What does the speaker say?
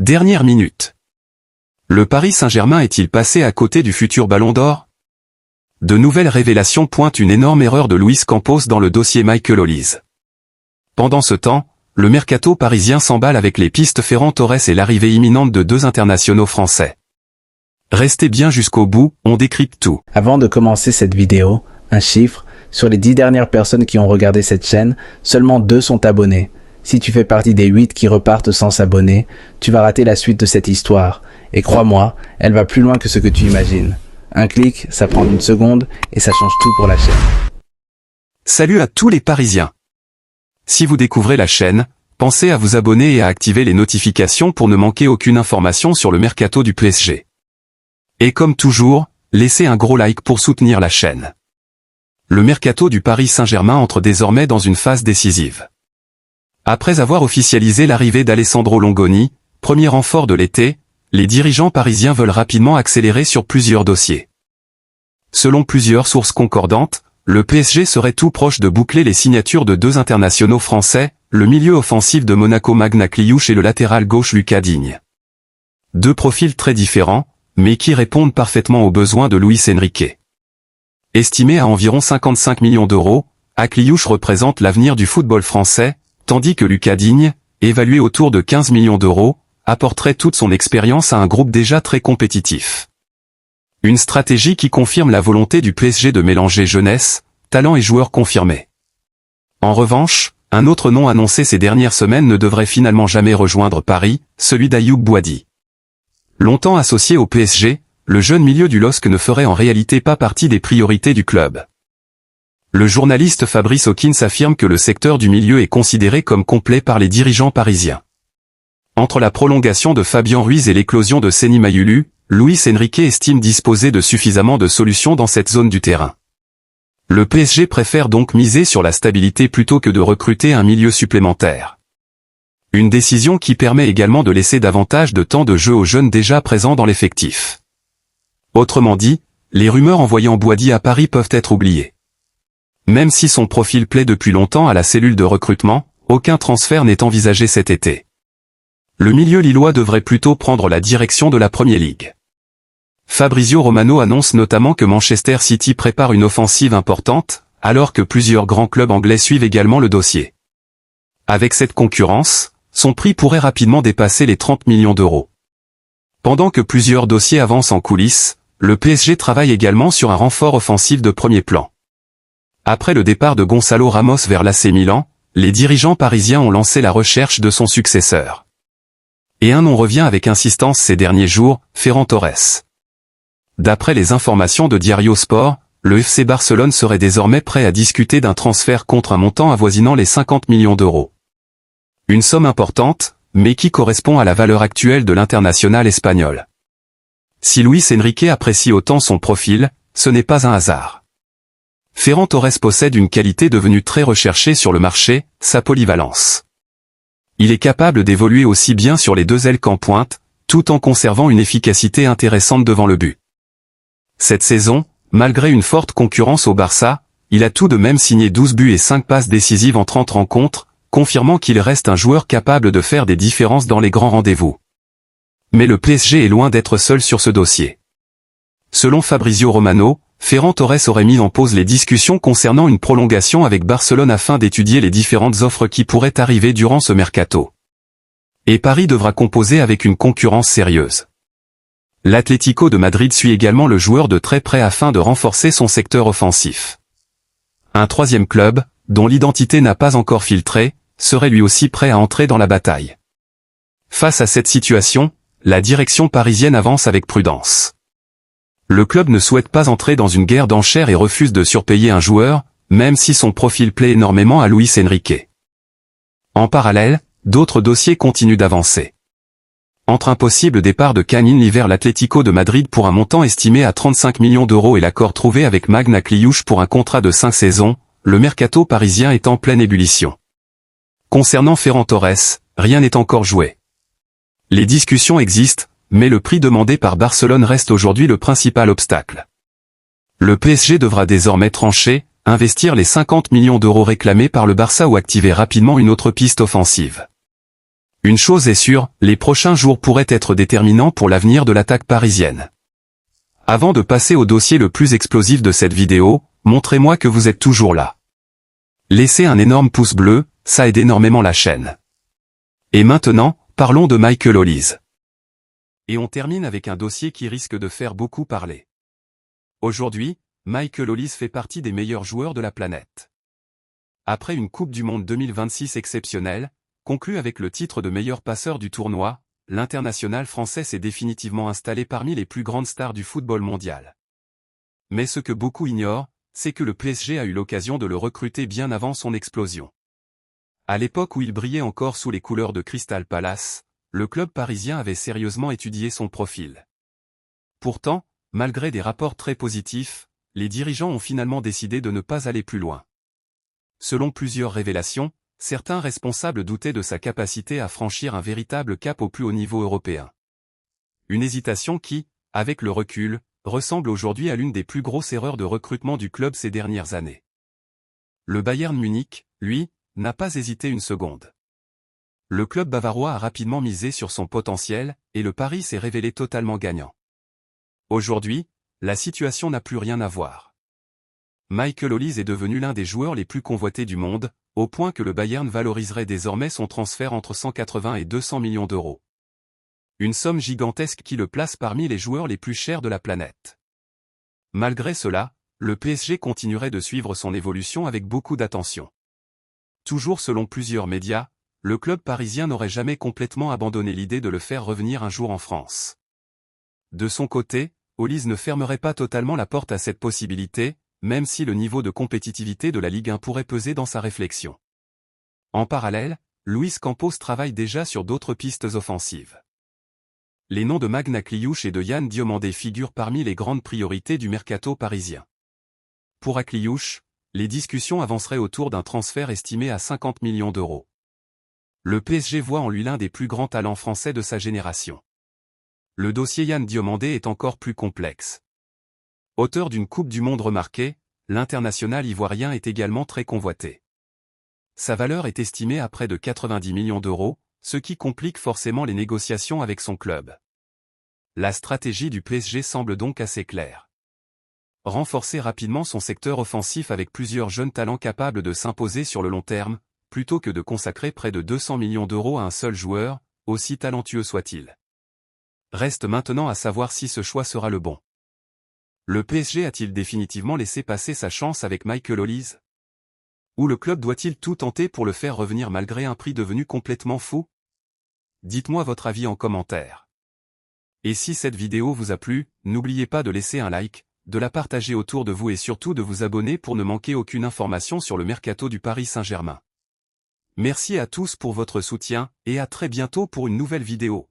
Dernière minute. Le Paris Saint-Germain est-il passé à côté du futur Ballon d'Or? De nouvelles révélations pointent une énorme erreur de Luis Campos dans le dossier Michael Olise. Pendant ce temps, le mercato parisien s'emballe avec les pistes Ferran Torres et l'arrivée imminente de 2 internationaux français. Restez bien jusqu'au bout, on décrypte tout. Avant de commencer cette vidéo, un chiffre, sur les 10 dernières personnes qui ont regardé cette chaîne, seulement 2 sont abonnés. Si tu fais partie des 8 qui repartent sans s'abonner, tu vas rater la suite de cette histoire. Et crois-moi, elle va plus loin que ce que tu imagines. Un clic, ça prend 1 seconde et ça change tout pour la chaîne. Salut à tous les Parisiens. Si vous découvrez la chaîne, pensez à vous abonner et à activer les notifications pour ne manquer aucune information sur le mercato du PSG. Et comme toujours, laissez un gros like pour soutenir la chaîne. Le mercato du Paris Saint-Germain entre désormais dans une phase décisive. Après avoir officialisé l'arrivée d'Alessandro Longoni, premier renfort de l'été, les dirigeants parisiens veulent rapidement accélérer sur plusieurs dossiers. Selon plusieurs sources concordantes, le PSG serait tout proche de boucler les signatures de 2 internationaux français, le milieu offensif de Monaco Magna Kliouch et le latéral gauche Lucas Digne. 2 profils très différents, mais qui répondent parfaitement aux besoins de Luis Enrique. Estimé à environ 55 millions d'euros, Kliouch représente l'avenir du football français, tandis que Lucas Digne, évalué autour de 15 millions d'euros, apporterait toute son expérience à un groupe déjà très compétitif. Une stratégie qui confirme la volonté du PSG de mélanger jeunesse, talent et joueurs confirmés. En revanche, un autre nom annoncé ces dernières semaines ne devrait finalement jamais rejoindre Paris, celui d'Ayoub Boadi. Longtemps associé au PSG, le jeune milieu du LOSC ne ferait en réalité pas partie des priorités du club. Le journaliste Fabrice Hawkins affirme que le secteur du milieu est considéré comme complet par les dirigeants parisiens. Entre la prolongation de Fabien Ruiz et l'éclosion de Seny Mayulu, Luis Enrique estime disposer de suffisamment de solutions dans cette zone du terrain. Le PSG préfère donc miser sur la stabilité plutôt que de recruter un milieu supplémentaire. Une décision qui permet également de laisser davantage de temps de jeu aux jeunes déjà présents dans l'effectif. Autrement dit, les rumeurs envoyant Boadi à Paris peuvent être oubliées. Même si son profil plaît depuis longtemps à la cellule de recrutement, aucun transfert n'est envisagé cet été. Le milieu lillois devrait plutôt prendre la direction de la Premier League. Fabrizio Romano annonce notamment que Manchester City prépare une offensive importante, alors que plusieurs grands clubs anglais suivent également le dossier. Avec cette concurrence, son prix pourrait rapidement dépasser les 30 millions d'euros. Pendant que plusieurs dossiers avancent en coulisses, le PSG travaille également sur un renfort offensif de premier plan. Après le départ de Gonçalo Ramos vers l'AC Milan, les dirigeants parisiens ont lancé la recherche de son successeur. Et un nom revient avec insistance ces derniers jours, Ferran Torres. D'après les informations de Diario Sport, le FC Barcelone serait désormais prêt à discuter d'un transfert contre un montant avoisinant les 50 millions d'euros. Une somme importante, mais qui correspond à la valeur actuelle de l'international espagnol. Si Luis Enrique apprécie autant son profil, ce n'est pas un hasard. Ferran Torres possède une qualité devenue très recherchée sur le marché, sa polyvalence. Il est capable d'évoluer aussi bien sur les 2 ailes qu'en pointe, tout en conservant une efficacité intéressante devant le but. Cette saison, malgré une forte concurrence au Barça, il a tout de même signé 12 buts et 5 passes décisives en 30 rencontres, confirmant qu'il reste un joueur capable de faire des différences dans les grands rendez-vous. Mais le PSG est loin d'être seul sur ce dossier. Selon Fabrizio Romano, Ferran Torres aurait mis en pause les discussions concernant une prolongation avec Barcelone afin d'étudier les différentes offres qui pourraient arriver durant ce mercato. Et Paris devra composer avec une concurrence sérieuse. L'Atlético de Madrid suit également le joueur de très près afin de renforcer son secteur offensif. Un 3e club, dont l'identité n'a pas encore filtré, serait lui aussi prêt à entrer dans la bataille. Face à cette situation, la direction parisienne avance avec prudence. Le club ne souhaite pas entrer dans une guerre d'enchères et refuse de surpayer un joueur, même si son profil plaît énormément à Luis Enrique. En parallèle, d'autres dossiers continuent d'avancer. Entre un possible départ de Canini vers l'Atlético de Madrid pour un montant estimé à 35 millions d'euros et l'accord trouvé avec Magna Kliouch pour un contrat de 5 saisons, le mercato parisien est en pleine ébullition. Concernant Ferran Torres, rien n'est encore joué. Les discussions existent, mais le prix demandé par Barcelone reste aujourd'hui le principal obstacle. Le PSG devra désormais trancher, investir les 50 millions d'euros réclamés par le Barça ou activer rapidement une autre piste offensive. Une chose est sûre, les prochains jours pourraient être déterminants pour l'avenir de l'attaque parisienne. Avant de passer au dossier le plus explosif de cette vidéo, montrez-moi que vous êtes toujours là. Laissez un énorme pouce bleu, ça aide énormément la chaîne. Et maintenant, parlons de Michael Olise. Et on termine avec un dossier qui risque de faire beaucoup parler. Aujourd'hui, Michael Olise fait partie des meilleurs joueurs de la planète. Après une Coupe du Monde 2026 exceptionnelle, conclue avec le titre de meilleur passeur du tournoi, l'international français s'est définitivement installé parmi les plus grandes stars du football mondial. Mais ce que beaucoup ignorent, c'est que le PSG a eu l'occasion de le recruter bien avant son explosion. À l'époque où il brillait encore sous les couleurs de Crystal Palace, le club parisien avait sérieusement étudié son profil. Pourtant, malgré des rapports très positifs, les dirigeants ont finalement décidé de ne pas aller plus loin. Selon plusieurs révélations, certains responsables doutaient de sa capacité à franchir un véritable cap au plus haut niveau européen. Une hésitation qui, avec le recul, ressemble aujourd'hui à l'une des plus grosses erreurs de recrutement du club ces dernières années. Le Bayern Munich, lui, n'a pas hésité une seconde. Le club bavarois a rapidement misé sur son potentiel, et le pari s'est révélé totalement gagnant. Aujourd'hui, la situation n'a plus rien à voir. Michael Olise est devenu l'un des joueurs les plus convoités du monde, au point que le Bayern valoriserait désormais son transfert entre 180 et 200 millions d'euros. Une somme gigantesque qui le place parmi les joueurs les plus chers de la planète. Malgré cela, le PSG continuerait de suivre son évolution avec beaucoup d'attention. Toujours selon plusieurs médias, le club parisien n'aurait jamais complètement abandonné l'idée de le faire revenir un jour en France. De son côté, Olise ne fermerait pas totalement la porte à cette possibilité, même si le niveau de compétitivité de la Ligue 1 pourrait peser dans sa réflexion. En parallèle, Luis Campos travaille déjà sur d'autres pistes offensives. Les noms de Magna Kliouch et de Yann Diomandé figurent parmi les grandes priorités du mercato parisien. Pour Kliouch, les discussions avanceraient autour d'un transfert estimé à 50 millions d'euros. Le PSG voit en lui l'un des plus grands talents français de sa génération. Le dossier Yann Diomandé est encore plus complexe. Auteur d'une Coupe du Monde remarquée, l'international ivoirien est également très convoité. Sa valeur est estimée à près de 90 millions d'euros, ce qui complique forcément les négociations avec son club. La stratégie du PSG semble donc assez claire. Renforcer rapidement son secteur offensif avec plusieurs jeunes talents capables de s'imposer sur le long terme, plutôt que de consacrer près de 200 millions d'euros à un seul joueur, aussi talentueux soit-il. Reste maintenant à savoir si ce choix sera le bon. Le PSG a-t-il définitivement laissé passer sa chance avec Michael Olise? Ou le club doit-il tout tenter pour le faire revenir malgré un prix devenu complètement fou? Dites-moi votre avis en commentaire. Et si cette vidéo vous a plu, n'oubliez pas de laisser un like, de la partager autour de vous et surtout de vous abonner pour ne manquer aucune information sur le mercato du Paris Saint-Germain. Merci à tous pour votre soutien, et à très bientôt pour une nouvelle vidéo.